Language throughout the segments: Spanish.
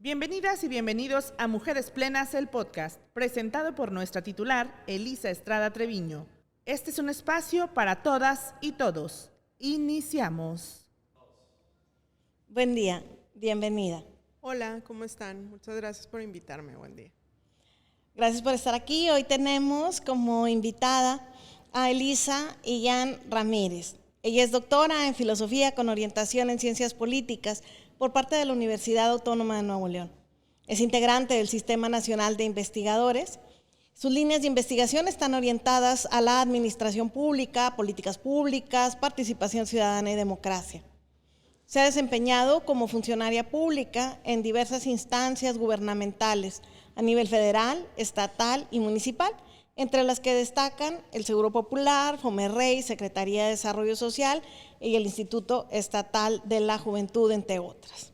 Bienvenidas y bienvenidos a Mujeres Plenas, el podcast, presentado por nuestra titular, Elisa Estrada Treviño. Este es un espacio para todas y todos. Iniciamos. Buen día, bienvenida. Hola, ¿cómo están? Muchas gracias por invitarme. Buen día. Gracias por estar aquí. Hoy tenemos como invitada a Elisa Illán Ramírez. Ella es doctora en filosofía con orientación en ciencias políticas por parte de la Universidad Autónoma de Nuevo León. Es integrante del Sistema Nacional de Investigadores. Sus líneas de investigación están orientadas a la administración pública, políticas públicas, participación ciudadana y democracia. Se ha desempeñado como funcionaria pública en diversas instancias gubernamentales a nivel federal, estatal y municipal, entre las que destacan el Seguro Popular, Fomerrey, Secretaría de Desarrollo Social y el Instituto Estatal de la Juventud, entre otras.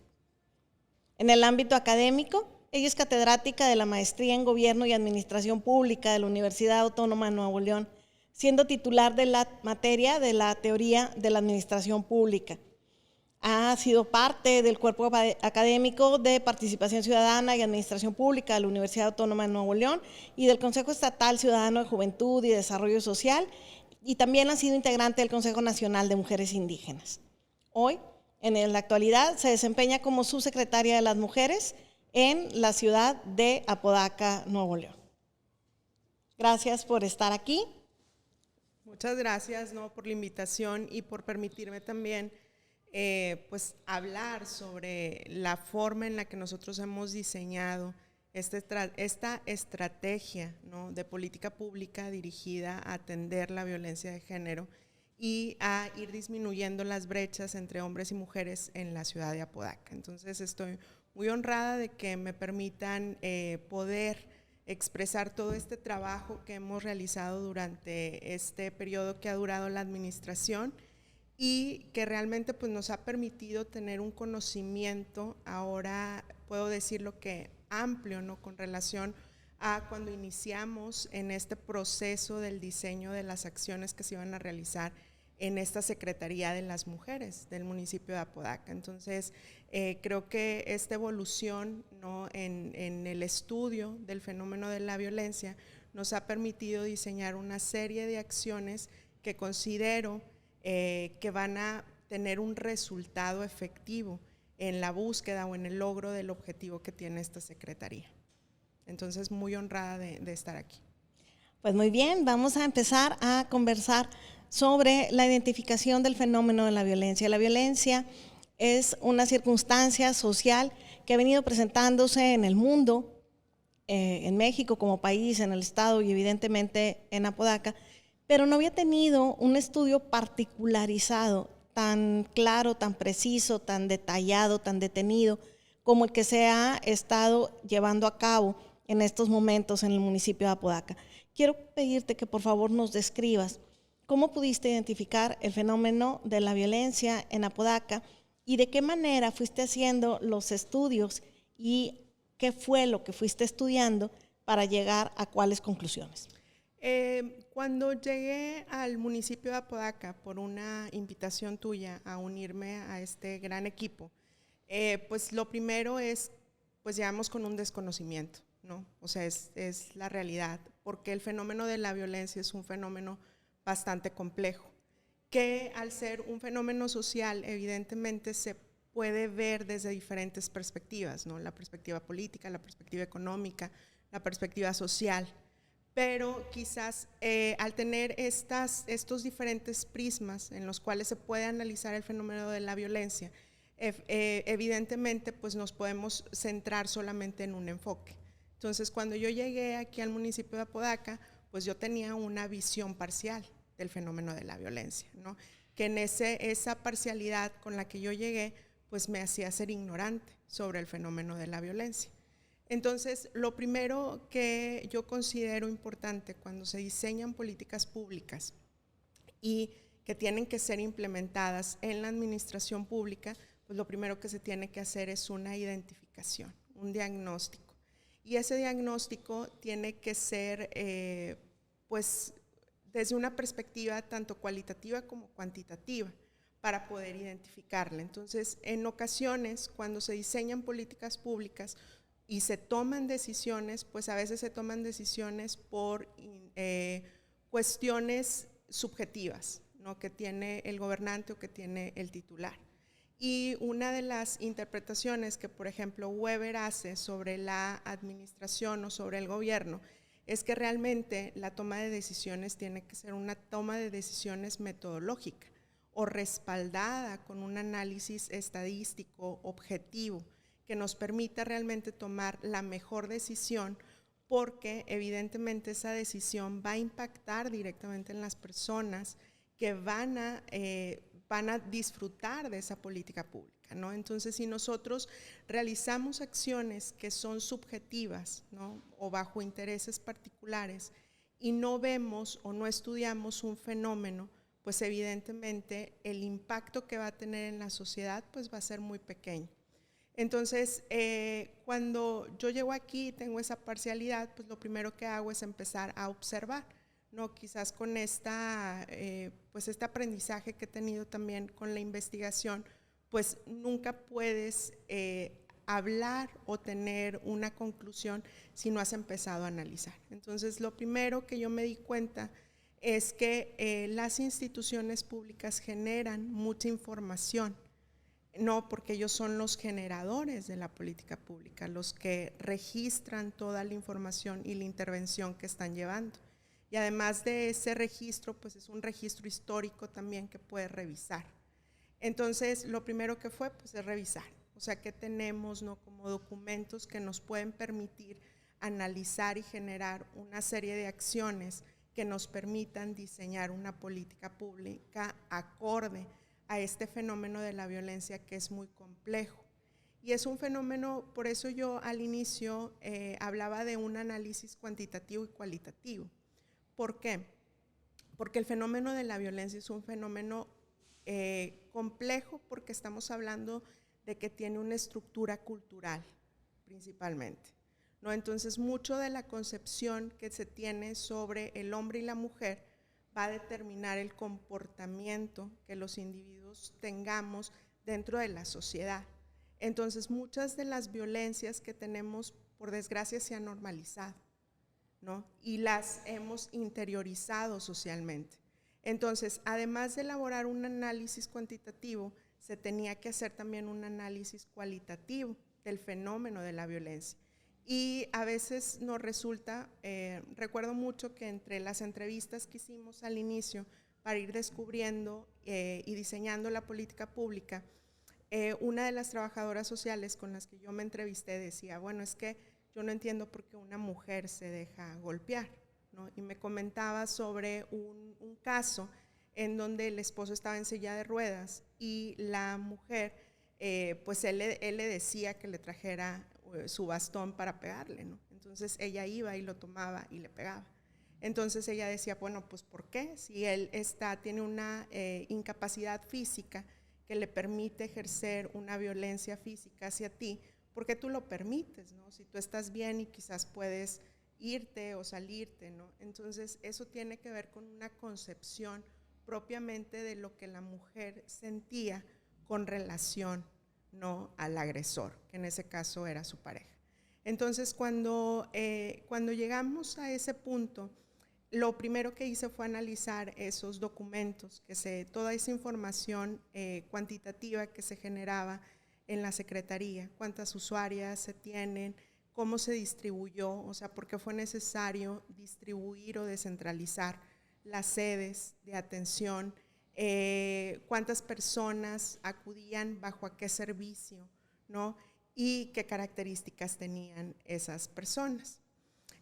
En el ámbito académico, ella es catedrática de la Maestría en Gobierno y Administración Pública de la Universidad Autónoma de Nuevo León, siendo titular de la materia de la teoría de la administración pública. Ha sido parte del cuerpo académico de Participación Ciudadana y Administración Pública de la Universidad Autónoma de Nuevo León y del Consejo Estatal Ciudadano de Juventud y Desarrollo Social, y también ha sido integrante del Consejo Nacional de Mujeres Indígenas. Hoy, en la actualidad, se desempeña como subsecretaria de las Mujeres en la ciudad de Apodaca, Nuevo León. Gracias por estar aquí. Muchas gracias, por la invitación y por permitirme también hablar sobre la forma en la que nosotros hemos diseñado esta estrategia, de política pública dirigida a atender la violencia de género y a ir disminuyendo las brechas entre hombres y mujeres en la ciudad de Apodaca. Entonces estoy muy honrada de que me permitan poder expresar todo este trabajo que hemos realizado durante este periodo que ha durado la administración y que realmente nos ha permitido tener un conocimiento, ahora puedo decirlo que amplio, con relación a cuando iniciamos en este proceso del diseño de las acciones que se iban a realizar en esta Secretaría de las Mujeres del municipio de Apodaca. Entonces, creo que esta evolución, en el estudio del fenómeno de la violencia nos ha permitido diseñar una serie de acciones que considero que van a tener un resultado efectivo en la búsqueda o en el logro del objetivo que tiene esta Secretaría. Entonces, muy honrada de estar aquí. Pues muy bien, vamos a empezar a conversar sobre la identificación del fenómeno de la violencia. La violencia es una circunstancia social que ha venido presentándose en el mundo, en México como país, en el estado y evidentemente en Apodaca, pero no había tenido un estudio particularizado tan claro, tan preciso, tan detallado, tan detenido, como el que se ha estado llevando a cabo en estos momentos en el municipio de Apodaca. Quiero pedirte que por favor nos describas cómo pudiste identificar el fenómeno de la violencia en Apodaca y de qué manera fuiste haciendo los estudios y qué fue lo que fuiste estudiando para llegar a cuáles conclusiones. Cuando llegué al municipio de Apodaca por una invitación tuya a unirme a este gran equipo, lo primero es, llegamos con un desconocimiento, O sea, es la realidad, porque el fenómeno de la violencia es un fenómeno bastante complejo, que al ser un fenómeno social, evidentemente se puede ver desde diferentes perspectivas, La perspectiva política, la perspectiva económica, la perspectiva social. Pero quizás al tener estos diferentes prismas en los cuales se puede analizar el fenómeno de la violencia, evidentemente nos podemos centrar solamente en un enfoque. Entonces, cuando yo llegué aquí al municipio de Apodaca, yo tenía una visión parcial del fenómeno de la violencia, que en esa parcialidad con la que yo llegué, me hacía ser ignorante sobre el fenómeno de la violencia. Entonces, lo primero que yo considero importante cuando se diseñan políticas públicas y que tienen que ser implementadas en la administración pública, lo primero que se tiene que hacer es una identificación, un diagnóstico. Y ese diagnóstico tiene que ser, desde una perspectiva tanto cualitativa como cuantitativa, para poder identificarla. Entonces, en ocasiones, cuando se diseñan políticas públicas y se toman decisiones, pues a veces se toman decisiones por cuestiones subjetivas, ¿no?, que tiene el gobernante o que tiene el titular. Y una de las interpretaciones que, por ejemplo, Weber hace sobre la administración o sobre el gobierno es que realmente la toma de decisiones tiene que ser una toma de decisiones metodológica o respaldada con un análisis estadístico objetivo que nos permita realmente tomar la mejor decisión, porque evidentemente esa decisión va a impactar directamente en las personas que van a disfrutar de esa política pública, ¿no? Entonces, si nosotros realizamos acciones que son subjetivas, ¿no?, o bajo intereses particulares, y no vemos o no estudiamos un fenómeno, pues evidentemente el impacto que va a tener en la sociedad pues va a ser muy pequeño. Entonces, cuando yo llego aquí y tengo esa parcialidad, pues lo primero que hago es empezar a observar, ¿no? Quizás con pues este aprendizaje que he tenido también con la investigación, pues nunca puedes hablar o tener una conclusión si no has empezado a analizar. Entonces, lo primero que yo me di cuenta es que las instituciones públicas generan mucha información, no, porque ellos son los generadores de la política pública, los que registran toda la información y la intervención que están llevando. Y además de ese registro, pues es un registro histórico también que puedes revisar. Entonces, lo primero que fue, pues es revisar. O sea, ¿qué tenemos, no?, como documentos que nos pueden permitir analizar y generar una serie de acciones que nos permitan diseñar una política pública acorde a este fenómeno de la violencia, que es muy complejo. Y es un fenómeno, por eso yo al inicio hablaba de un análisis cuantitativo y cualitativo. ¿Por qué? Porque el fenómeno de la violencia es un fenómeno complejo, porque estamos hablando de que tiene una estructura cultural principalmente, ¿no? Entonces, mucho de la concepción que se tiene sobre el hombre y la mujer va a determinar el comportamiento que los individuos tengamos dentro de la sociedad. Entonces, muchas de las violencias que tenemos, por desgracia, se han normalizado, ¿no?, y las hemos interiorizado socialmente. Entonces, además de elaborar un análisis cuantitativo, se tenía que hacer también un análisis cualitativo del fenómeno de la violencia. Y a veces nos resulta, recuerdo mucho que entre las entrevistas que hicimos al inicio para ir descubriendo y diseñando la política pública, una de las trabajadoras sociales con las que yo me entrevisté decía, bueno, es que yo no entiendo por qué una mujer se deja golpear, ¿no? Y me comentaba sobre un caso en donde el esposo estaba en silla de ruedas y la mujer, pues él le decía que le trajera su bastón para pegarle, ¿no? Entonces ella iba y lo tomaba y le pegaba. Entonces ella decía, bueno, pues ¿por qué? Si él tiene una incapacidad física que le permite ejercer una violencia física hacia ti, ¿por qué tú lo permites, no? Si tú estás bien y quizás puedes irte o salirte, ¿no? Entonces eso tiene que ver con una concepción propiamente de lo que la mujer sentía con relación, ¿no?, al agresor, que en ese caso era su pareja. Entonces, cuando llegamos a ese punto, lo primero que hice fue analizar esos documentos, toda esa información cuantitativa que se generaba en la Secretaría, cuántas usuarias se tienen, cómo se distribuyó, o sea, por qué fue necesario distribuir o descentralizar las sedes de atención, cuántas personas acudían bajo a qué servicio, ¿no?, y qué características tenían esas personas.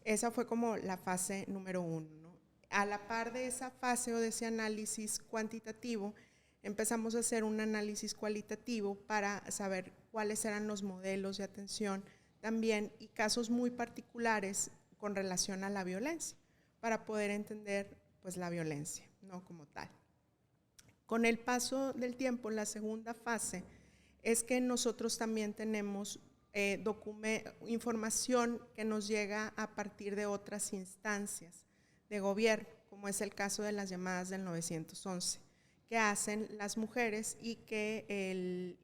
Esa fue como la fase número 1, ¿no? A la par de esa fase o de ese análisis cuantitativo, empezamos a hacer un análisis cualitativo para saber cuáles eran los modelos de atención también y casos muy particulares con relación a la violencia, para poder entender pues la violencia, ¿no?, como tal. Con el paso del tiempo, la segunda fase es que nosotros también tenemos información que nos llega a partir de otras instancias de gobierno, como es el caso de las llamadas del 911, que hacen las mujeres y que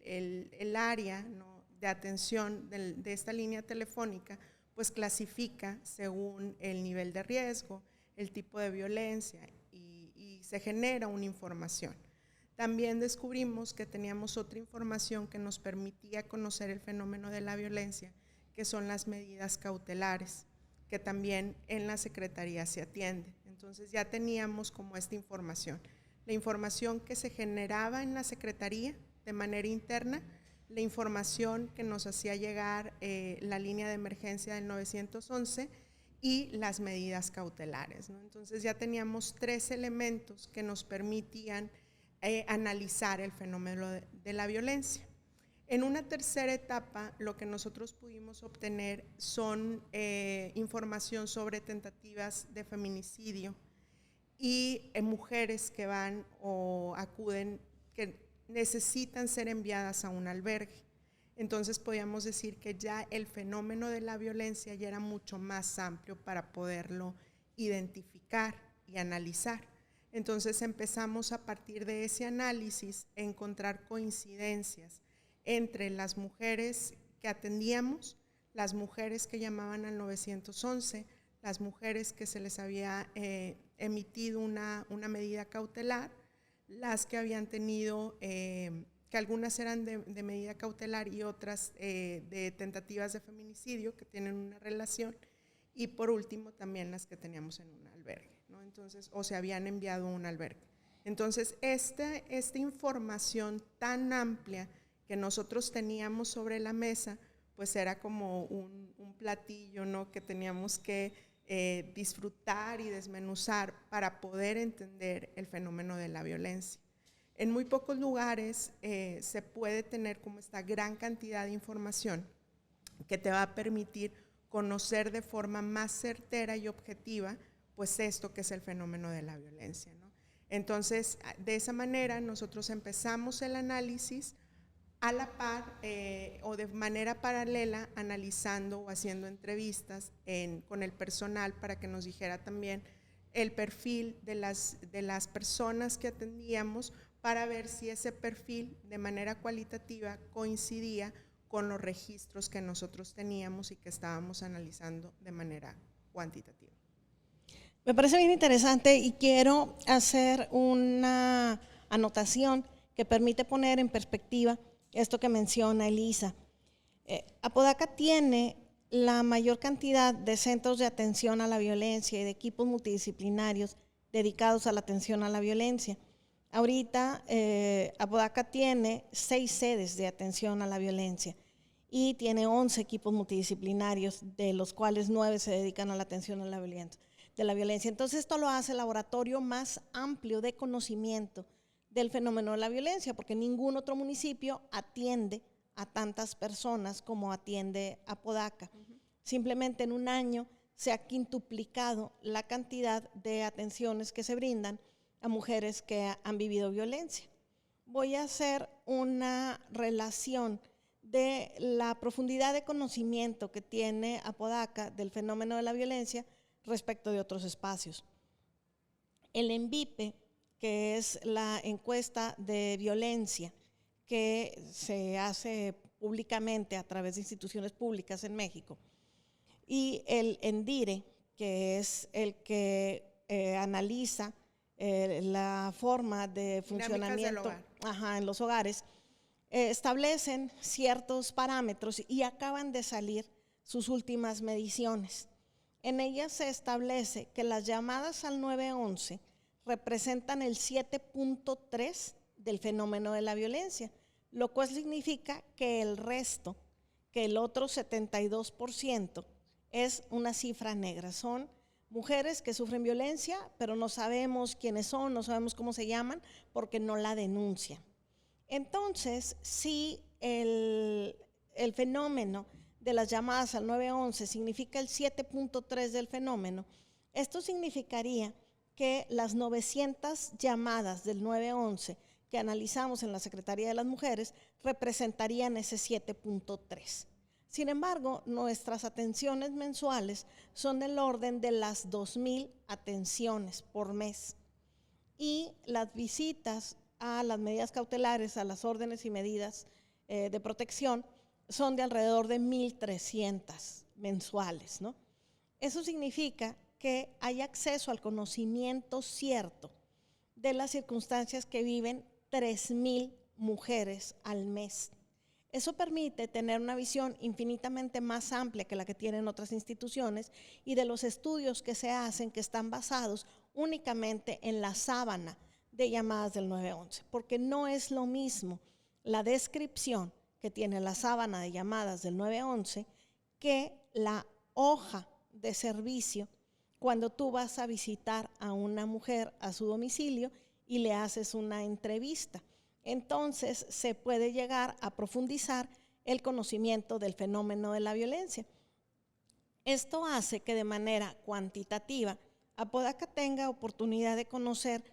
el área, ¿no?, de atención de esta línea telefónica pues clasifica según el nivel de riesgo, el tipo de violencia y se genera una información. También descubrimos que teníamos otra información que nos permitía conocer el fenómeno de la violencia, que son las medidas cautelares, que también en la Secretaría se atiende. Entonces ya teníamos como esta información. La información que se generaba en la Secretaría de manera interna, la información que nos hacía llegar la línea de emergencia del 911 y las medidas cautelares, ¿no? Entonces ya teníamos 3 elementos que nos permitían analizar el fenómeno de la violencia. En una tercera etapa, lo que nosotros pudimos obtener son información sobre tentativas de feminicidio y mujeres que van o acuden, que necesitan ser enviadas a un albergue. Entonces podíamos decir que ya el fenómeno de la violencia ya era mucho más amplio para poderlo identificar y analizar. Entonces empezamos a partir de ese análisis a encontrar coincidencias entre las mujeres que atendíamos, las mujeres que llamaban al 911, las mujeres que se les había emitido una medida cautelar, las que habían tenido, que algunas eran de medida cautelar y otras de tentativas de feminicidio que tienen una relación, y por último también las que teníamos en un albergue, ¿no? Entonces, o se habían enviado a un albergue. Entonces, esta información tan amplia que nosotros teníamos sobre la mesa, pues era como un platillo, ¿no?, que teníamos que disfrutar y desmenuzar para poder entender el fenómeno de la violencia. En muy pocos lugares se puede tener como esta gran cantidad de información que te va a permitir conocer de forma más certera y objetiva pues esto que es el fenómeno de la violencia, ¿no? Entonces, de esa manera nosotros empezamos el análisis a la par o de manera paralela, analizando o haciendo entrevistas con el personal para que nos dijera también el perfil de las personas que atendíamos, para ver si ese perfil de manera cualitativa coincidía con los registros que nosotros teníamos y que estábamos analizando de manera cuantitativa. Me parece bien interesante y quiero hacer una anotación que permite poner en perspectiva esto que menciona Elisa. Apodaca tiene la mayor cantidad de centros de atención a la violencia y de equipos multidisciplinarios dedicados a la atención a la violencia. Ahorita Apodaca tiene 6 sedes de atención a la violencia y tiene 11 equipos multidisciplinarios, de los cuales 9 se dedican a la atención a la violencia. Entonces esto lo hace el laboratorio más amplio de conocimiento del fenómeno de la violencia, porque ningún otro municipio atiende a tantas personas como atiende Apodaca. Simplemente en un año se ha quintuplicado la cantidad de atenciones que se brindan a mujeres que han vivido violencia. Voy a hacer una relación de la profundidad de conocimiento que tiene Apodaca del fenómeno de la violencia respecto de otros espacios. El ENVIPE, que es la encuesta de violencia que se hace públicamente a través de instituciones públicas en México, y el ENDIRE, que es el que analiza la forma de funcionamiento en los hogares, establecen ciertos parámetros y acaban de salir sus últimas mediciones. En ellas se establece que las llamadas al 911 representan el 7.3 del fenómeno de la violencia, lo cual significa que el resto, que el otro 72%, es una cifra negra. Son mujeres que sufren violencia, pero no sabemos quiénes son, no sabemos cómo se llaman, porque no la denuncian. Entonces, si el fenómeno de las llamadas al 911 significa el 7.3 del fenómeno, esto significaría que las 900 llamadas del 911 que analizamos en la Secretaría de las Mujeres representarían ese 7.3. Sin embargo, nuestras atenciones mensuales son del orden de las 2,000 atenciones por mes, y las visitas a las medidas cautelares, a las órdenes y medidas de protección, son de alrededor de 1,300 mensuales, ¿no? Eso significa que hay acceso al conocimiento cierto de las circunstancias que viven 3,000 mujeres al mes. Eso permite tener una visión infinitamente más amplia que la que tienen otras instituciones y de los estudios que se hacen que están basados únicamente en la sábana de llamadas del 911, porque no es lo mismo la descripción que tiene la sábana de llamadas del 911 que la hoja de servicio cuando tú vas a visitar a una mujer a su domicilio y le haces una entrevista. Entonces se puede llegar a profundizar el conocimiento del fenómeno de la violencia. Esto hace que de manera cuantitativa Apodaca tenga oportunidad de conocer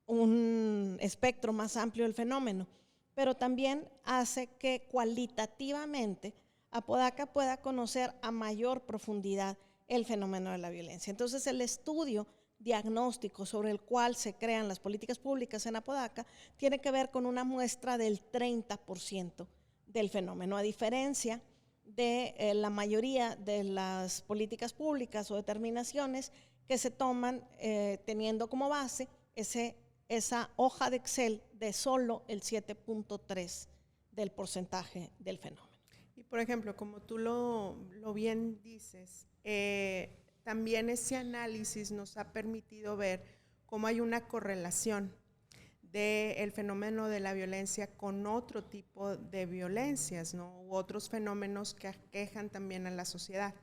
un espectro más amplio del fenómeno, pero también hace que cualitativamente Apodaca pueda conocer a mayor profundidad el fenómeno de la violencia. Entonces, el estudio diagnóstico sobre el cual se crean las políticas públicas en Apodaca tiene que ver con una muestra del 30% del fenómeno, a diferencia de la mayoría de las políticas públicas o determinaciones que se toman teniendo como base esa hoja de Excel de solo el 7.3 del porcentaje del fenómeno. Y por ejemplo, como tú lo bien dices, también ese análisis nos ha permitido ver cómo hay una correlación del fenómeno de la violencia con otro tipo de violencias, ¿no? U otros fenómenos que aquejan también a la sociedad,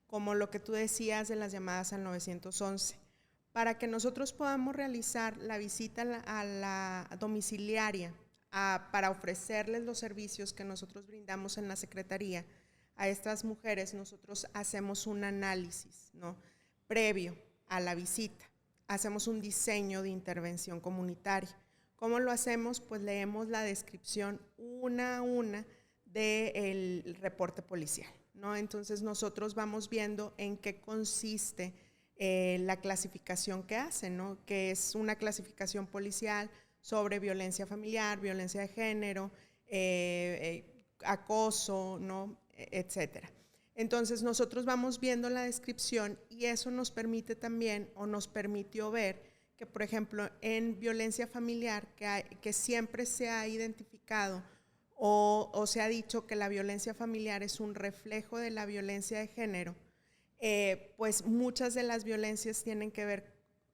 como lo que tú decías de las llamadas al 911. Para que nosotros podamos realizar la visita a la domiciliaria para ofrecerles los servicios que nosotros brindamos en la Secretaría a estas mujeres, nosotros hacemos un análisis, ¿no? Previo a la visita. Hacemos un diseño de intervención comunitaria. ¿Cómo lo hacemos? Pues leemos la descripción una a una del reporte policial, ¿no? Entonces nosotros vamos viendo en qué consiste la clasificación que hacen, ¿no? Que es una clasificación policial sobre violencia familiar, violencia de género, acoso, ¿no? Etcétera. Entonces nosotros vamos viendo la descripción y eso nos permite también, o nos permitió ver que, por ejemplo, en violencia familiar, que siempre se ha identificado o se ha dicho que la violencia familiar es un reflejo de la violencia de género, pues muchas de las violencias tienen que ver,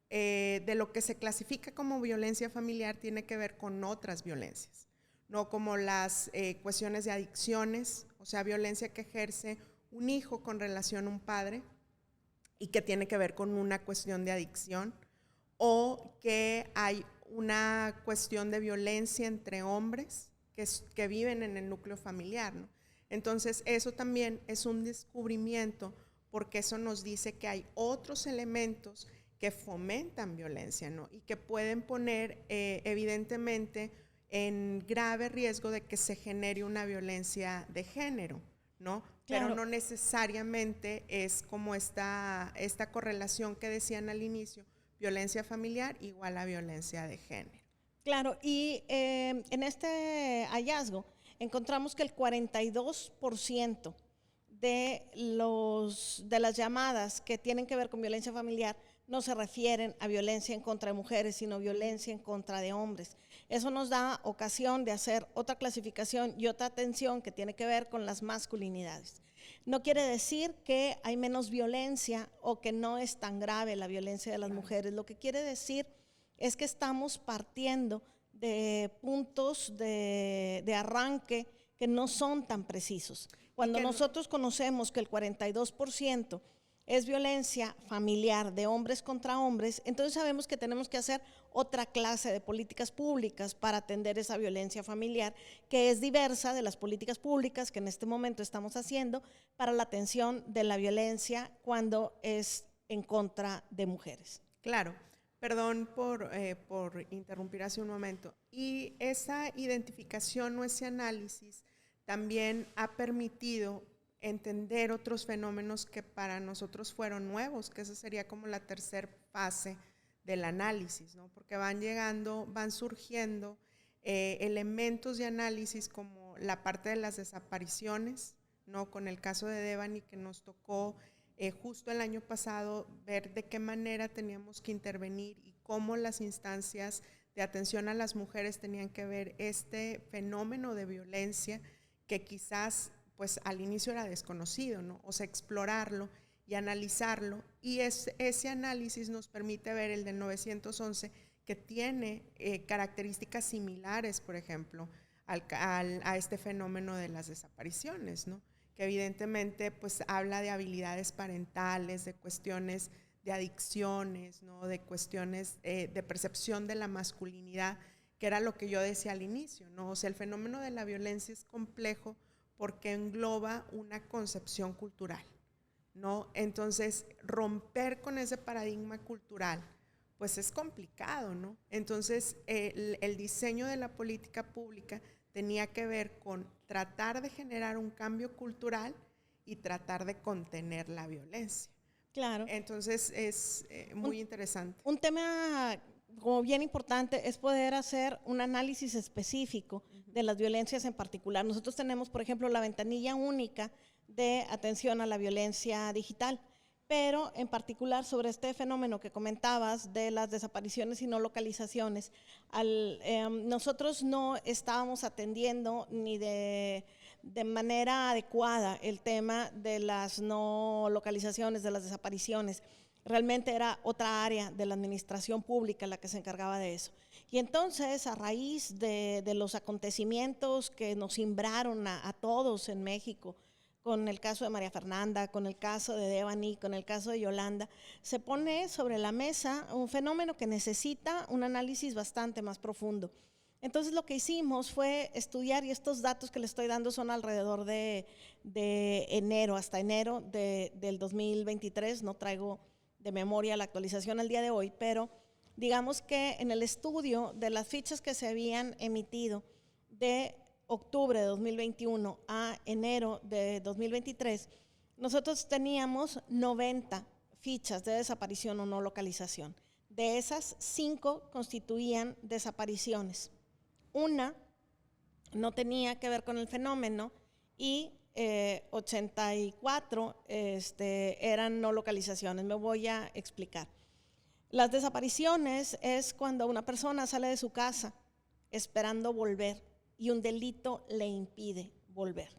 de lo que se clasifica como violencia familiar tiene que ver con otras violencias, no como las cuestiones de adicciones, o sea, violencia que ejerce un hijo con relación a un padre y que tiene que ver con una cuestión de adicción, o que hay una cuestión de violencia entre hombres que viven en el núcleo familiar, ¿no? Entonces, eso también es un descubrimiento, porque eso nos dice que hay otros elementos que fomentan violencia, ¿no? Y que pueden poner evidentemente en grave riesgo de que se genere una violencia de género, ¿no? Claro. Pero no necesariamente es como esta correlación que decían al inicio, violencia familiar igual a violencia de género. Claro, y en este hallazgo encontramos que el 42% de las llamadas que tienen que ver con violencia familiar no se refieren a violencia en contra de mujeres, sino violencia en contra de hombres. Eso nos da ocasión de hacer otra clasificación y otra atención que tiene que ver con las masculinidades. No quiere decir que hay menos violencia o que no es tan grave la violencia de las mujeres. Lo que quiere decir es que estamos partiendo de puntos de arranque que no son tan precisos. Cuando nosotros conocemos que el 42% es violencia familiar de hombres contra hombres, entonces sabemos que tenemos que hacer otra clase de políticas públicas para atender esa violencia familiar, que es diversa de las políticas públicas que en este momento estamos haciendo para la atención de la violencia cuando es en contra de mujeres. Claro. Perdón por interrumpir hace un momento. Y esa identificación o ese análisis también ha permitido entender otros fenómenos que para nosotros fueron nuevos, que esa sería como la tercera fase del análisis, ¿no? Porque van surgiendo elementos de análisis como la parte de las desapariciones, ¿no? Con el caso de Devani, que nos tocó justo el año pasado ver de qué manera teníamos que intervenir y cómo las instancias de atención a las mujeres tenían que ver este fenómeno de violencia que quizás pues al inicio era desconocido, ¿no? O sea, explorarlo y analizarlo, y ese análisis nos permite ver el del 911, que tiene características similares, por ejemplo, a este fenómeno de las desapariciones, ¿no? Que evidentemente pues habla de habilidades parentales, de cuestiones de adicciones, ¿no? De cuestiones de percepción de la masculinidad, que era lo que yo decía al inicio, ¿no? O sea, el fenómeno de la violencia es complejo porque engloba una concepción cultural, ¿no? Entonces, romper con ese paradigma cultural, pues es complicado, ¿no? Entonces, el diseño de la política pública tenía que ver con tratar de generar un cambio cultural y tratar de contener la violencia. Claro. Entonces, es muy interesante. Un tema como bien importante es poder hacer un análisis específico de las violencias en particular. Nosotros tenemos, por ejemplo, la ventanilla única de atención a la violencia digital, pero en particular sobre este fenómeno que comentabas de las desapariciones y no localizaciones, nosotros no estábamos atendiendo ni de manera adecuada el tema de las no localizaciones, de las desapariciones. Realmente era otra área de la administración pública la que se encargaba de eso. Y entonces, a raíz de los acontecimientos que nos cimbraron a todos en México, con el caso de María Fernanda, con el caso de Devani, con el caso de Yolanda, se pone sobre la mesa un fenómeno que necesita un análisis bastante más profundo. Entonces lo que hicimos fue estudiar, y estos datos que les estoy dando son alrededor de enero, hasta enero del 2023, no traigo de memoria la actualización al día de hoy, pero digamos que en el estudio de las fichas que se habían emitido de octubre de 2021 a enero de 2023, nosotros teníamos 90 fichas de desaparición o no localización. De esas, 5 constituían desapariciones. Una no tenía que ver con el fenómeno y 84 eran no localizaciones. Me voy a explicar. Las desapariciones es cuando una persona sale de su casa esperando volver y un delito le impide volver.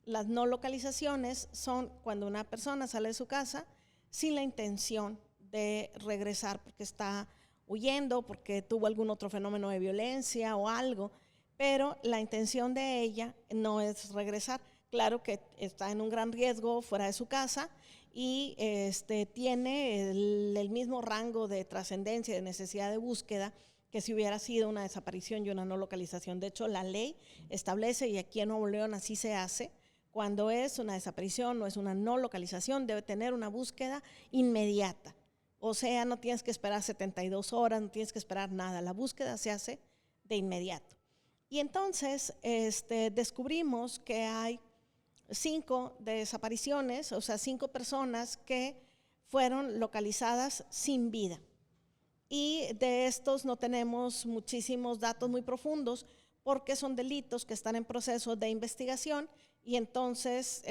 Las no localizaciones son cuando una persona sale de su casa sin la intención de regresar porque está huyendo, porque tuvo algún otro fenómeno de violencia o algo, pero la intención de ella no es regresar. Claro que está en un gran riesgo fuera de su casa y tiene el mismo rango de trascendencia, de necesidad de búsqueda, que si hubiera sido una desaparición y una no localización. De hecho, la ley establece, y aquí en Nuevo León así se hace, cuando es una desaparición o es una no localización, debe tener una búsqueda inmediata. O sea, no tienes que esperar 72 horas, no tienes que esperar nada. La búsqueda se hace de inmediato. Y entonces descubrimos que hay 5 desapariciones, o sea, 5 personas que fueron localizadas sin vida. Y de estos no tenemos muchísimos datos muy profundos porque son delitos que están en proceso de investigación y entonces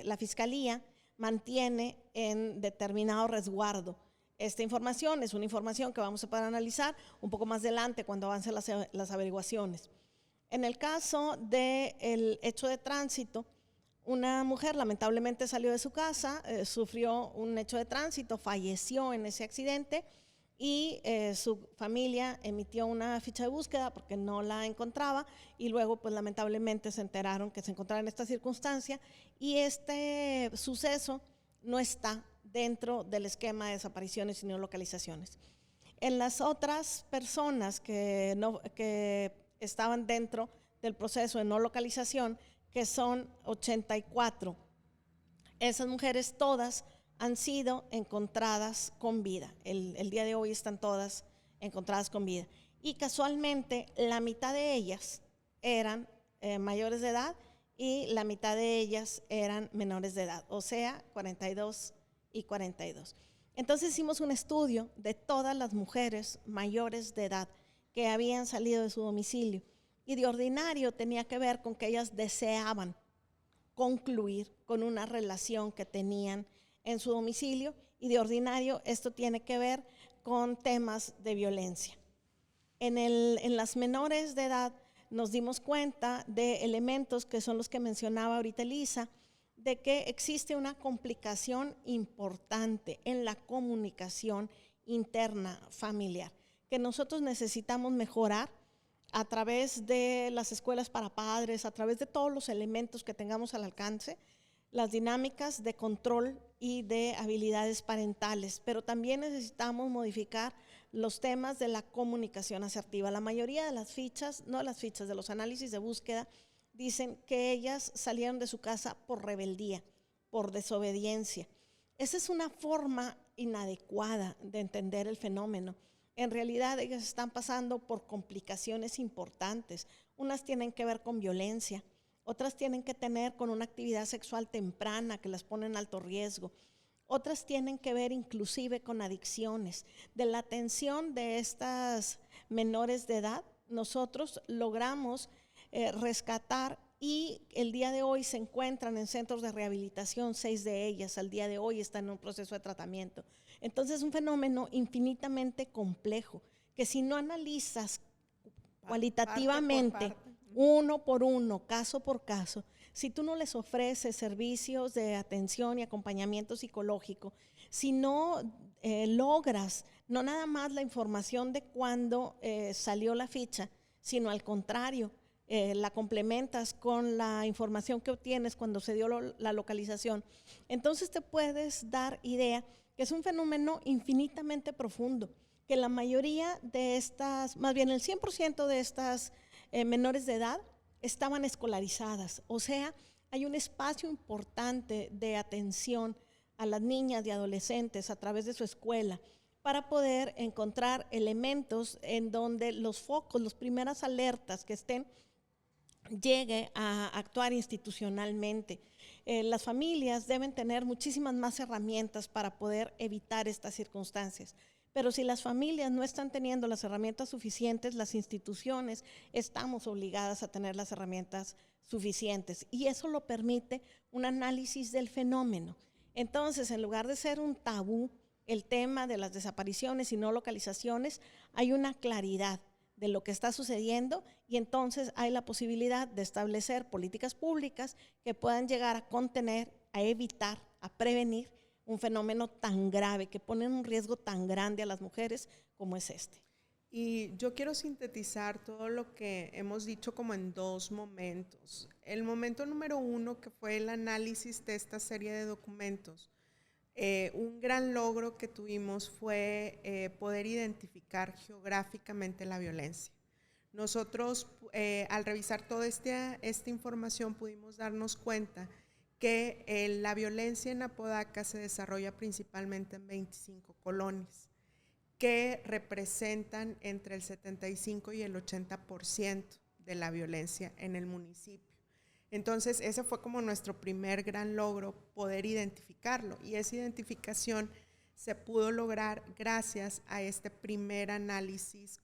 la Fiscalía mantiene en determinado resguardo esta información. Es una información que vamos a poder analizar un poco más adelante cuando avancen las averiguaciones. En el caso del hecho de tránsito, una mujer lamentablemente salió de su casa, sufrió un hecho de tránsito, falleció en ese accidente, y su familia emitió una ficha de búsqueda porque no la encontraba y luego pues lamentablemente se enteraron que se encontraba en esta circunstancia y este suceso no está dentro del esquema de desapariciones y no localizaciones. En las otras personas que estaban dentro del proceso de no localización, que son 84, esas mujeres todas han sido encontradas con vida. El día de hoy están todas encontradas con vida. Y casualmente la mitad de ellas eran mayores de edad y la mitad de ellas eran menores de edad, o sea, 42 y 42. Entonces hicimos un estudio de todas las mujeres mayores de edad que habían salido de su domicilio, y de ordinario tenía que ver con que ellas deseaban concluir con una relación que tenían en su domicilio, y de ordinario esto tiene que ver con temas de violencia. En las menores de edad nos dimos cuenta de elementos que son los que mencionaba ahorita Elisa, de que existe una complicación importante en la comunicación interna familiar, que nosotros necesitamos mejorar a través de las escuelas para padres, a través de todos los elementos que tengamos al alcance, las dinámicas de control y de habilidades parentales, pero también necesitamos modificar los temas de la comunicación asertiva. La mayoría de las fichas, no las fichas, de los análisis de búsqueda, dicen que ellas salieron de su casa por rebeldía, por desobediencia. Esa es una forma inadecuada de entender el fenómeno. En realidad ellas están pasando por complicaciones importantes. Unas tienen que ver con violencia, otras tienen que tener con una actividad sexual temprana que las pone en alto riesgo. Otras tienen que ver inclusive con adicciones. De la atención de estas menores de edad, nosotros logramos rescatar, y el día de hoy se encuentran en centros de rehabilitación, 6 de ellas al día de hoy están en un proceso de tratamiento. Entonces es un fenómeno infinitamente complejo, que si no analizas cualitativamente, uno por uno, caso por caso, si tú no les ofreces servicios de atención y acompañamiento psicológico, si no logras, no nada más la información de cuándo salió la ficha, sino al contrario, la complementas con la información que obtienes cuando se dio la localización, entonces te puedes dar idea que es un fenómeno infinitamente profundo, que la mayoría de estas, más bien el 100% de estas menores de edad estaban escolarizadas, o sea, hay un espacio importante de atención a las niñas y adolescentes a través de su escuela para poder encontrar elementos en donde los focos, las primeras alertas que estén, llegue a actuar institucionalmente. Las familias deben tener muchísimas más herramientas para poder evitar estas circunstancias. Pero si las familias no están teniendo las herramientas suficientes, las instituciones estamos obligadas a tener las herramientas suficientes. Y eso lo permite un análisis del fenómeno. Entonces, en lugar de ser un tabú, el tema de las desapariciones y no localizaciones, hay una claridad de lo que está sucediendo, y entonces hay la posibilidad de establecer políticas públicas que puedan llegar a contener, a evitar, a prevenir un fenómeno tan grave, que pone en un riesgo tan grande a las mujeres como es este. Y yo quiero sintetizar todo lo que hemos dicho como en 2 momentos. El momento número 1, que fue el análisis de esta serie de documentos. Un gran logro que tuvimos fue poder identificar geográficamente la violencia. Nosotros, al revisar toda esta información, pudimos darnos cuenta que la violencia en Apodaca se desarrolla principalmente en 25 colonias, que representan entre el 75 y el 80% de la violencia en el municipio. Entonces, ese fue como nuestro primer gran logro, poder identificarlo. Y esa identificación se pudo lograr gracias a este primer análisis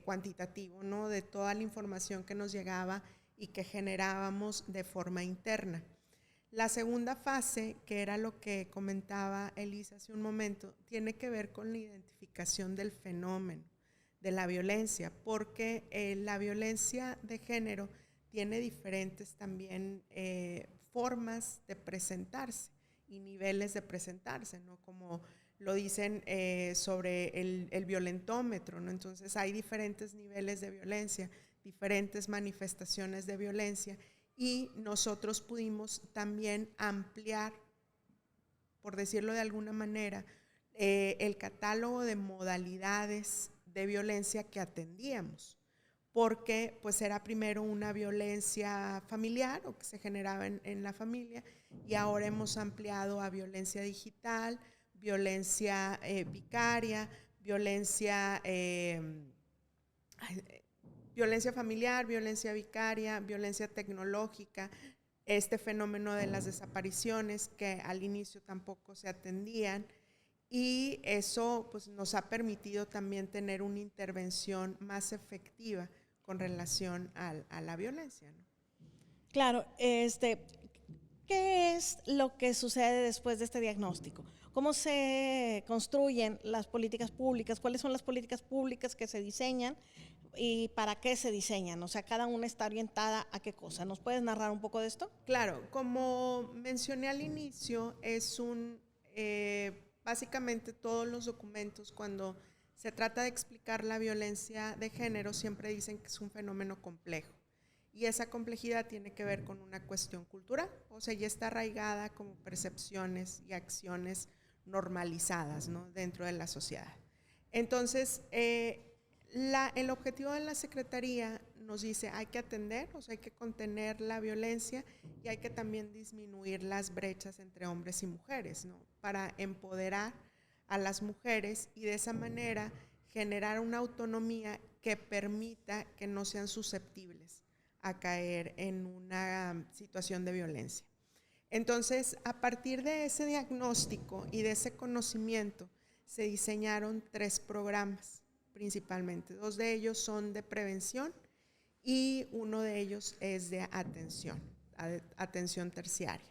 cuantitativo, ¿no?, de toda la información que nos llegaba y que generábamos de forma interna. La segunda fase, que era lo que comentaba Elisa hace un momento, tiene que ver con la identificación del fenómeno, de la violencia, porque la violencia de género tiene diferentes también formas de presentarse y niveles de presentarse, ¿no? Como lo dicen sobre el violentómetro, ¿no? Entonces hay diferentes niveles de violencia, diferentes manifestaciones de violencia, y nosotros pudimos también ampliar, por decirlo de alguna manera, el catálogo de modalidades de violencia que atendíamos, porque pues era primero una violencia familiar o que se generaba en la familia, y ahora hemos ampliado a violencia digital, violencia vicaria, violencia familiar, violencia vicaria, violencia tecnológica, este fenómeno de las desapariciones que al inicio tampoco se atendían, y eso pues, nos ha permitido también tener una intervención más efectiva con relación a la violencia, ¿no? Claro, ¿qué es lo que sucede después de este diagnóstico? ¿Cómo se construyen las políticas públicas? ¿Cuáles son las políticas públicas que se diseñan y para qué se diseñan? O sea, cada una está orientada a qué cosa. ¿Nos puedes narrar un poco de esto? Claro, como mencioné al inicio, básicamente todos los documentos cuando se trata de explicar la violencia de género siempre dicen que es un fenómeno complejo. Y esa complejidad tiene que ver con una cuestión cultural, o sea, ya está arraigada como percepciones y acciones normalizadas, ¿no?, dentro de la sociedad. Entonces, el objetivo de la Secretaría nos dice hay que atender, o sea, hay que contener la violencia y hay que también disminuir las brechas entre hombres y mujeres, ¿no?, para empoderar a las mujeres y de esa manera generar una autonomía que permita que no sean susceptibles a caer en una situación de violencia. Entonces, a partir de ese diagnóstico y de ese conocimiento, se diseñaron 3 programas principalmente. 2 de ellos son de prevención y uno de ellos es de atención terciaria.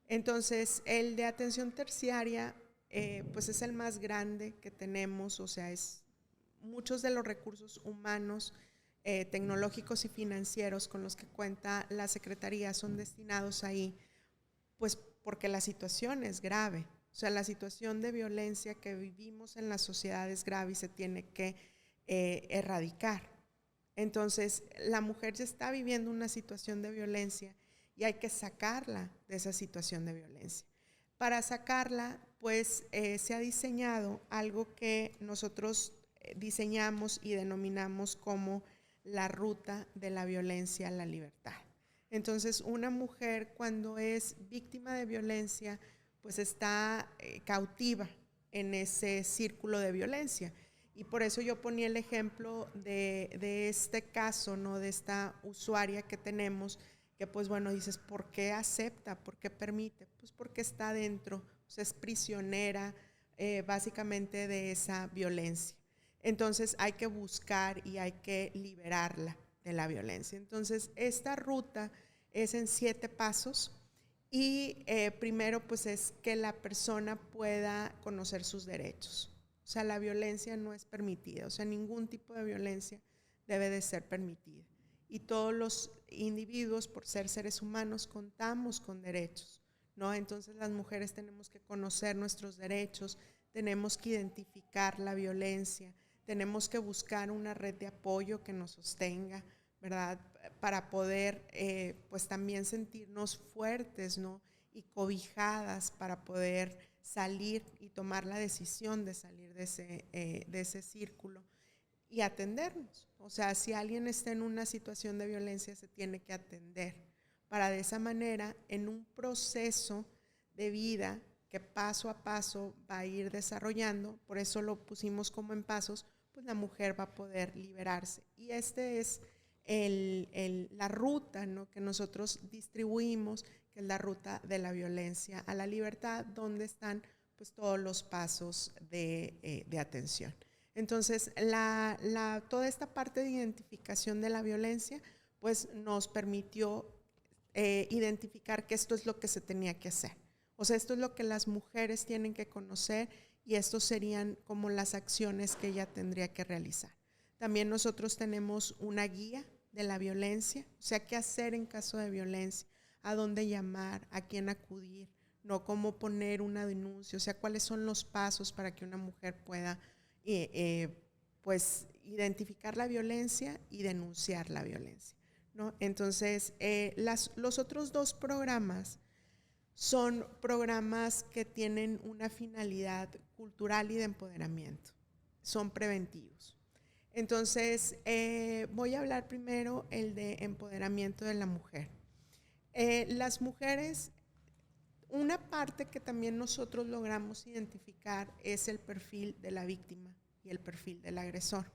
Entonces, el de atención terciaria, pues es el más grande que tenemos, o sea, muchos de los recursos humanos, tecnológicos y financieros con los que cuenta la Secretaría son destinados ahí, pues porque la situación es grave. O sea, la situación de violencia que vivimos en la sociedad es grave y se tiene que erradicar. Entonces, la mujer ya está viviendo una situación de violencia y hay que sacarla de esa situación de violencia. Para sacarla, pues se ha diseñado algo que nosotros diseñamos y denominamos como la ruta de la violencia a la libertad. Entonces, una mujer cuando es víctima de violencia, pues está cautiva en ese círculo de violencia. Y por eso yo ponía el ejemplo de este caso, ¿no?, de esta usuaria que tenemos, que pues bueno, dices, ¿por qué acepta? ¿Por qué permite? Pues porque está dentro, o sea, es prisionera básicamente de esa violencia. Entonces hay que buscar y hay que liberarla de la violencia. Entonces esta ruta es en 7 pasos y primero pues es que la persona pueda conocer sus derechos. O sea, la violencia no es permitida, o sea, ningún tipo de violencia debe de ser permitida. Y todos los individuos, por ser seres humanos, contamos con derechos, ¿no? Entonces las mujeres tenemos que conocer nuestros derechos, tenemos que identificar la violencia, tenemos que buscar una red de apoyo que nos sostenga, ¿verdad?, para poder pues también sentirnos fuertes, ¿no?, y cobijadas para poder salir y tomar la decisión de salir de ese círculo y atendernos. O sea, si alguien está en una situación de violencia, se tiene que atender para de esa manera, en un proceso de vida que paso a paso va a ir desarrollando, por eso lo pusimos como en pasos, pues la mujer va a poder liberarse. Y este es la ruta, ¿no?, que nosotros distribuimos, que es la ruta de la violencia a la libertad, donde están pues todos los pasos de atención. Entonces, toda esta parte de identificación de la violencia, pues nos permitió identificar que esto es lo que se tenía que hacer. O sea, esto es lo que las mujeres tienen que conocer y estos serían como las acciones que ella tendría que realizar. También nosotros tenemos una guía de la violencia, o sea, qué hacer en caso de violencia, a dónde llamar, a quién acudir, no cómo poner una denuncia, o sea, cuáles son los pasos para que una mujer pueda pues identificar la violencia y denunciar la violencia, ¿no? Entonces, los otros 2 programas son programas que tienen una finalidad cultural y de empoderamiento, son preventivos. Entonces, voy a hablar primero el de empoderamiento de la mujer. Las mujeres, una parte que también nosotros logramos identificar es el perfil de la víctima y el perfil del agresor,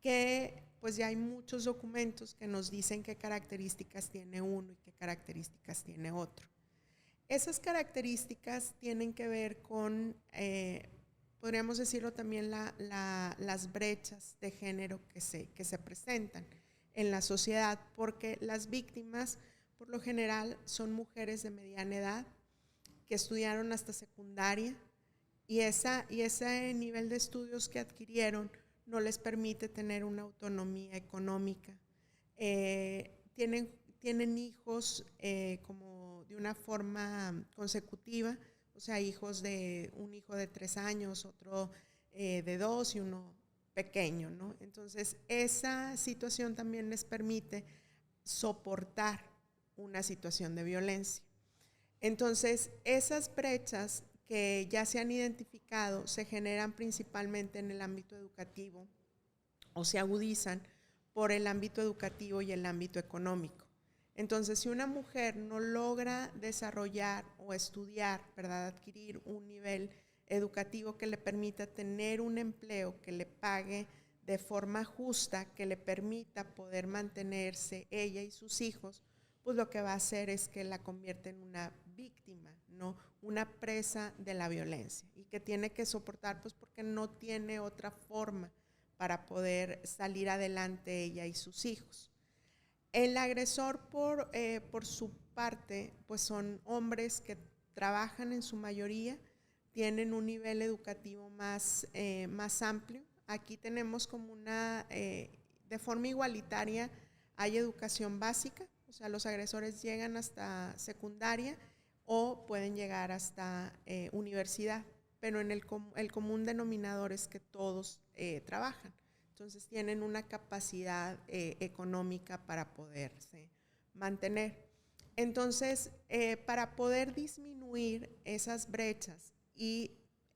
que pues ya hay muchos documentos que nos dicen qué características tiene uno y qué características tiene otro. Esas características tienen que ver con podríamos decirlo también, las brechas de género que se presentan en la sociedad, porque las víctimas por lo general son mujeres de mediana edad que estudiaron hasta secundaria y ese nivel de estudios que adquirieron no les permite tener una autonomía económica. Tienen hijos como de una forma consecutiva, o sea, un hijo de 3 años, otro de 2 y uno pequeño, ¿no? Entonces, esa situación también les permite soportar una situación de violencia. Entonces, esas brechas que ya se han identificado se generan principalmente en el ámbito educativo o se agudizan por el ámbito educativo y el ámbito económico. Entonces, si una mujer no logra desarrollar o estudiar, ¿verdad?, adquirir un nivel educativo que le permita tener un empleo que le pague de forma justa, que le permita poder mantenerse ella y sus hijos, pues lo que va a hacer es que la convierte en una víctima, ¿no? Una presa de la violencia y que tiene que soportar, pues porque no tiene otra forma para poder salir adelante ella y sus hijos. El agresor por su parte, pues son hombres que trabajan en su mayoría, tienen un nivel educativo más amplio. Aquí tenemos como de forma igualitaria, hay educación básica, o sea, los agresores llegan hasta secundaria o pueden llegar hasta universidad, pero en el común denominador es que todos trabajan. Entonces tienen una capacidad económica para poderse mantener. Entonces, para poder disminuir esas brechas y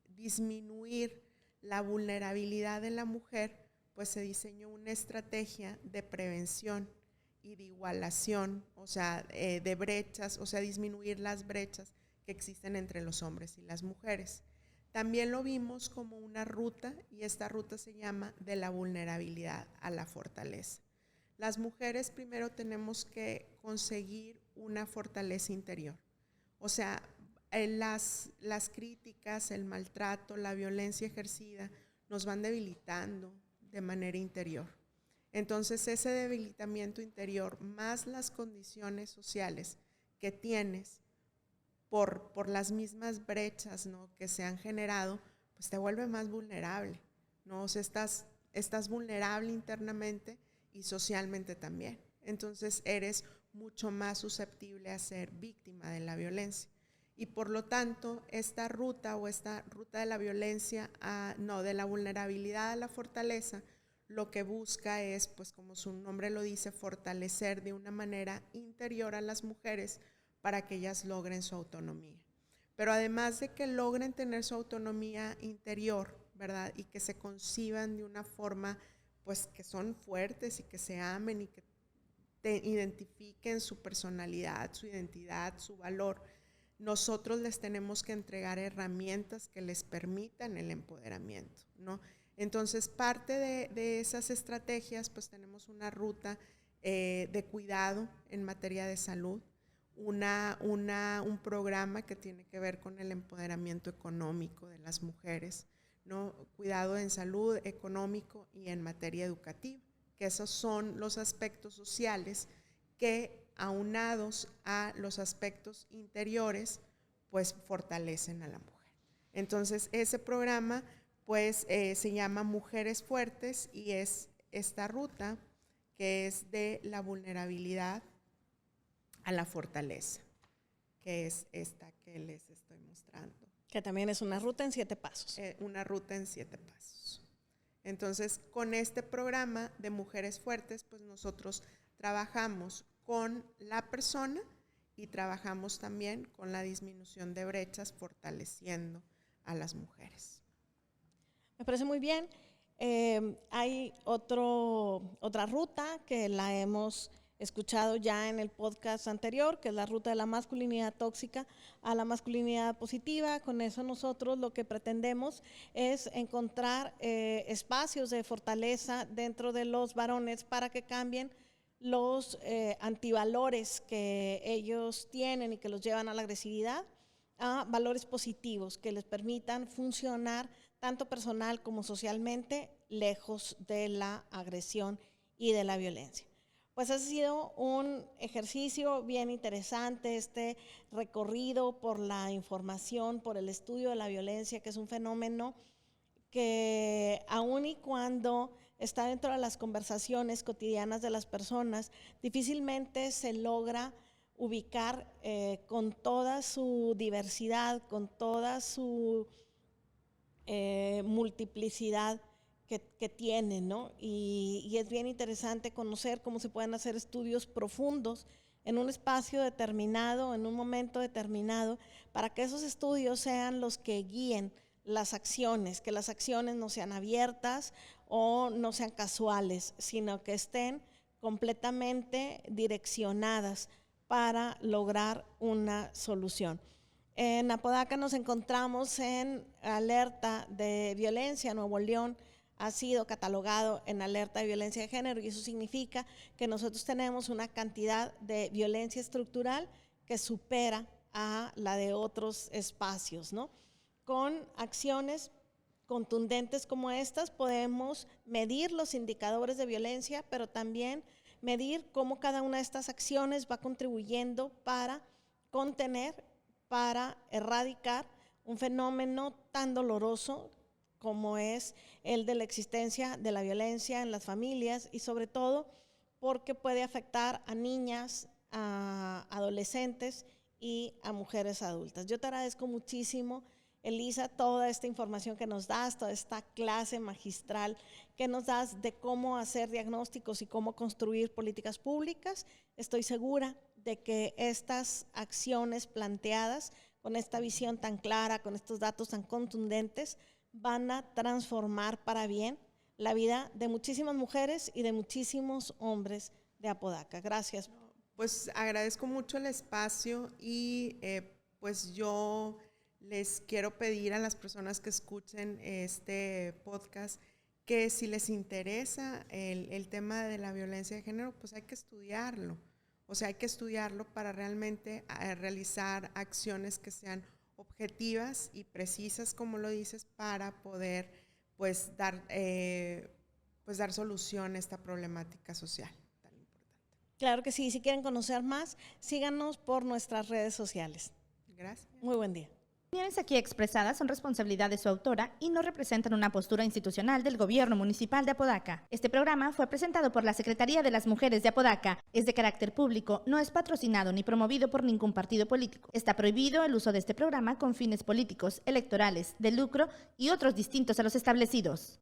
disminuir la vulnerabilidad de la mujer, pues se diseñó una estrategia de prevención y de igualación, o sea, de brechas, o sea, disminuir las brechas que existen entre los hombres y las mujeres. También lo vimos como una ruta y esta ruta se llama de la vulnerabilidad a la fortaleza. Las mujeres primero tenemos que conseguir una fortaleza interior. O sea, las críticas, el maltrato, la violencia ejercida nos van debilitando de manera interior. Entonces, ese debilitamiento interior más las condiciones sociales que tienes por las mismas brechas, ¿no?, que se han generado, pues te vuelve más vulnerable, ¿no? O sea, estás vulnerable internamente y socialmente también. Entonces, eres mucho más susceptible a ser víctima de la violencia. Y por lo tanto, esta ruta de la violencia, de la vulnerabilidad a la fortaleza, lo que busca es, pues como su nombre lo dice, fortalecer de una manera interior a las mujeres para que ellas logren su autonomía. Pero además de que logren tener su autonomía interior, ¿verdad?, y que se conciban de una forma, pues que son fuertes y que se amen y que identifiquen su personalidad, su identidad, su valor, nosotros les tenemos que entregar herramientas que les permitan el empoderamiento, ¿no? Entonces, parte de esas estrategias, pues tenemos una ruta de cuidado en materia de salud, un programa que tiene que ver con el empoderamiento económico de las mujeres, ¿no? Cuidado en salud, económico y en materia educativa, que esos son los aspectos sociales que, aunados a los aspectos interiores, pues fortalecen a la mujer. Entonces, ese programa pues se llama Mujeres Fuertes y es esta ruta que es de la vulnerabilidad a la fortaleza, que es esta que les estoy mostrando. Que también es una ruta en 7 pasos. Una ruta en 7 pasos. Entonces, con este programa de Mujeres Fuertes, pues nosotros trabajamos con la persona y trabajamos también con la disminución de brechas, fortaleciendo a las mujeres. Me parece muy bien. Hay otra ruta que la hemos escuchado ya en el podcast anterior, que es la ruta de la masculinidad tóxica a la masculinidad positiva. Con eso nosotros lo que pretendemos es encontrar espacios de fortaleza dentro de los varones para que cambien los antivalores que ellos tienen y que los llevan a la agresividad a valores positivos que les permitan funcionar tanto personal como socialmente, lejos de la agresión y de la violencia. Pues ha sido un ejercicio bien interesante, este recorrido por la información, por el estudio de la violencia, que es un fenómeno que aun y cuando está dentro de las conversaciones cotidianas de las personas, difícilmente se logra ubicar con toda su diversidad, con toda su multiplicidad que tiene, ¿no? Y es bien interesante conocer cómo se pueden hacer estudios profundos en un espacio determinado, en un momento determinado, para que esos estudios sean los que guíen las acciones, que las acciones no sean abiertas o no sean casuales, sino que estén completamente direccionadas para lograr una solución. En Apodaca nos encontramos en alerta de violencia. Nuevo León ha sido catalogado en alerta de violencia de género y eso significa que nosotros tenemos una cantidad de violencia estructural que supera a la de otros espacios, ¿no? Con acciones contundentes como estas podemos medir los indicadores de violencia, pero también medir cómo cada una de estas acciones va contribuyendo para contener, para erradicar un fenómeno tan doloroso como es el de la existencia de la violencia en las familias y sobre todo porque puede afectar a niñas, a adolescentes y a mujeres adultas. Yo te agradezco muchísimo, Elisa, toda esta información que nos das, toda esta clase magistral que nos das de cómo hacer diagnósticos y cómo construir políticas públicas. Estoy segura de que estas acciones planteadas con esta visión tan clara, con estos datos tan contundentes, van a transformar para bien la vida de muchísimas mujeres y de muchísimos hombres de Apodaca. Gracias. Pues agradezco mucho el espacio y pues yo les quiero pedir a las personas que escuchen este podcast que si les interesa el tema de la violencia de género, pues hay que estudiarlo. O sea, hay que estudiarlo para realmente realizar acciones que sean objetivas y precisas, como lo dices, para poder pues dar solución a esta problemática social tan importante. Claro que sí. Si quieren conocer más, síganos por nuestras redes sociales. Gracias. Muy buen día. Las opiniones aquí expresadas son responsabilidad de su autora y no representan una postura institucional del Gobierno Municipal de Apodaca. Este programa fue presentado por la Secretaría de las Mujeres de Apodaca. Es de carácter público, no es patrocinado ni promovido por ningún partido político. Está prohibido el uso de este programa con fines políticos, electorales, de lucro y otros distintos a los establecidos.